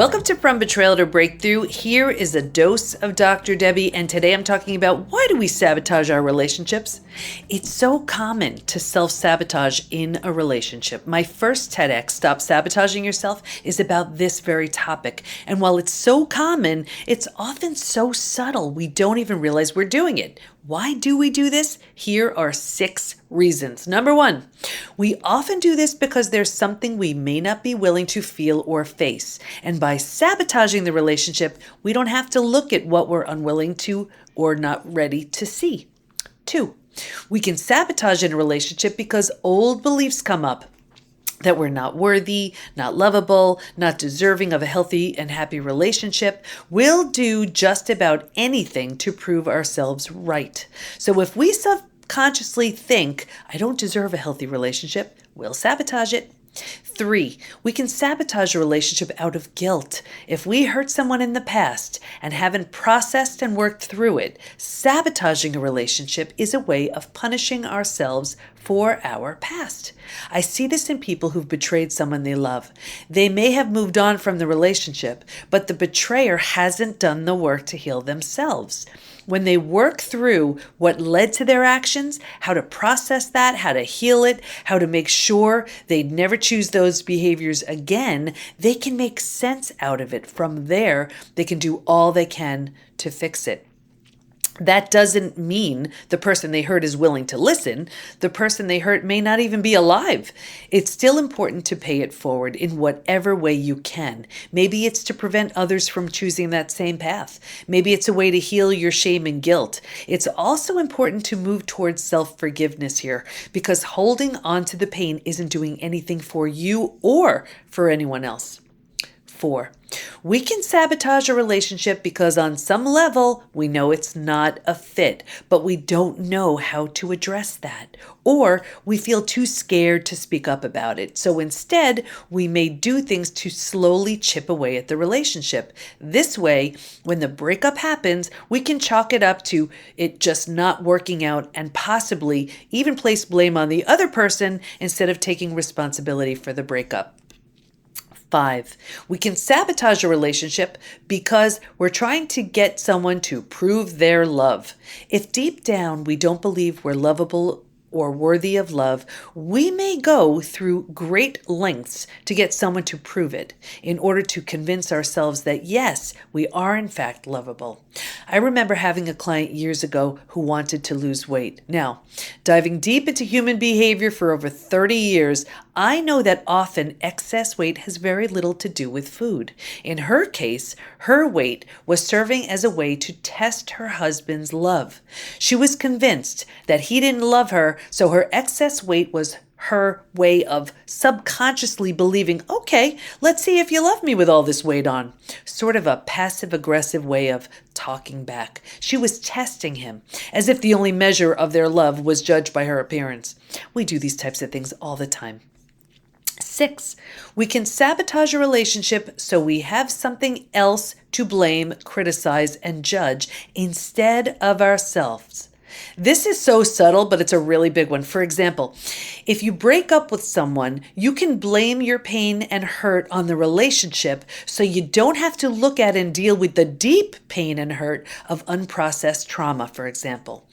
Welcome to From Betrayal to Breakthrough. Here is a dose of Dr. Debi, and today I'm talking about why do we sabotage our relationships? It's so common to self-sabotage in a relationship. My first TEDx, Stop Sabotaging Yourself, is about this very topic. And while it's so common, it's often so subtle we don't even realize we're doing it. Why do we do this? Here are 6 reasons. Number 1, we often do this because there's something we may not be willing to feel or face. And by sabotaging the relationship, we don't have to look at what we're unwilling to or not ready to see. 2, we can sabotage in a relationship because old beliefs come up that we're not worthy, not lovable, not deserving of a healthy and happy relationship. We'll do just about anything to prove ourselves right. So if we subconsciously think, I don't deserve a healthy relationship, we'll sabotage it. 3, we can sabotage a relationship out of guilt. If we hurt someone in the past and haven't processed and worked through it, sabotaging a relationship is a way of punishing ourselves for our past. I see this in people who've betrayed someone they love. They may have moved on from the relationship, but the betrayer hasn't done the work to heal themselves. When they work through what led to their actions, how to process that, how to heal it, how to make sure they never choose those behaviors again, they can make sense out of it. From there, they can do all they can to fix it. That doesn't mean the person they hurt is willing to listen. The person they hurt may not even be alive. It's still important to pay it forward in whatever way you can. Maybe it's to prevent others from choosing that same path. Maybe it's a way to heal your shame and guilt. It's also important to move towards self-forgiveness here, because holding on to the pain isn't doing anything for you or for anyone else. 4, we can sabotage a relationship because on some level, we know it's not a fit, but we don't know how to address that, or we feel too scared to speak up about it. So instead, we may do things to slowly chip away at the relationship. This way, when the breakup happens, we can chalk it up to it just not working out and possibly even place blame on the other person instead of taking responsibility for the breakup. 5, we can sabotage a relationship because we're trying to get someone to prove their love. If deep down we don't believe we're lovable or worthy of love, we may go through great lengths to get someone to prove it in order to convince ourselves that yes, we are in fact lovable. I remember having a client years ago who wanted to lose weight. Now, diving deep into human behavior for over 30 years, I know that often excess weight has very little to do with food. In her case, her weight was serving as a way to test her husband's love. She was convinced that he didn't love her, so her excess weight was her way of subconsciously believing, okay, let's see if you love me with all this weight on. Sort of a passive-aggressive way of talking back. She was testing him, as if the only measure of their love was judged by her appearance. We do these types of things all the time. 6, we can sabotage a relationship so we have something else to blame, criticize, and judge instead of ourselves. This is so subtle, but it's a really big one. For example, if you break up with someone, you can blame your pain and hurt on the relationship so you don't have to look at and deal with the deep pain and hurt of unprocessed trauma, for example.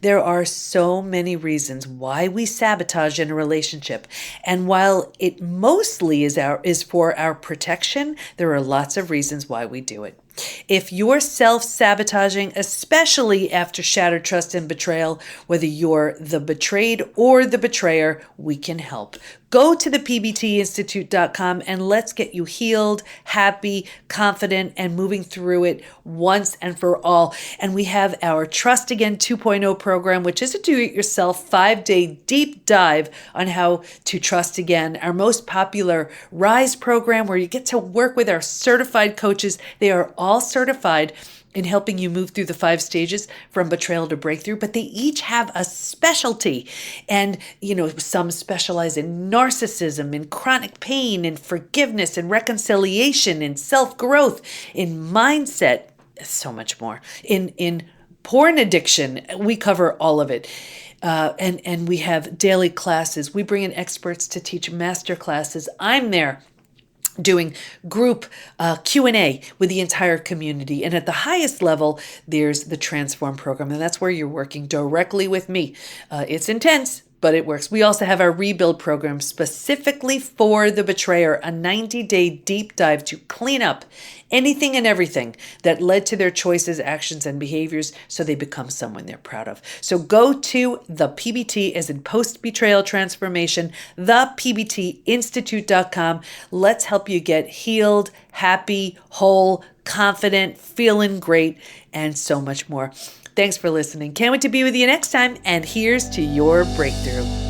There are so many reasons why we sabotage in a relationship. And while it mostly is for our protection, there are lots of reasons why we do it. If you're self-sabotaging, especially after shattered trust and betrayal, whether you're the betrayed or the betrayer, we can help. Go to the PBTInstitute.com and let's get you healed, happy, confident, and moving through it once and for all. And we have our Trust Again 2.0 program, which is a do-it-yourself 5-day deep dive on how to trust again. Our most popular Rise program, where you get to work with our certified coaches. They are all certified in helping you move through the 5 stages from betrayal to breakthrough, but they each have a specialty. And, some specialize in narcissism, in chronic pain, in forgiveness, in reconciliation, in self-growth, in mindset, so much more. In porn addiction, we cover all of it. And we have daily classes. We bring in experts to teach master classes. I'm there doing group Q&A with the entire community. And at the highest level, there's the Transform program. And that's where you're working directly with me. It's intense, but it works. We also have our Rebuild program specifically for the betrayer, a 90-day deep dive to clean up anything and everything that led to their choices, actions, and behaviors so they become someone they're proud of. So go to the PBT, as in post-betrayal transformation, thepbtinstitute.com. Let's help you get healed, happy, whole, confident, feeling great, and so much more. Thanks for listening. Can't wait to be with you next time. And here's to your breakthrough.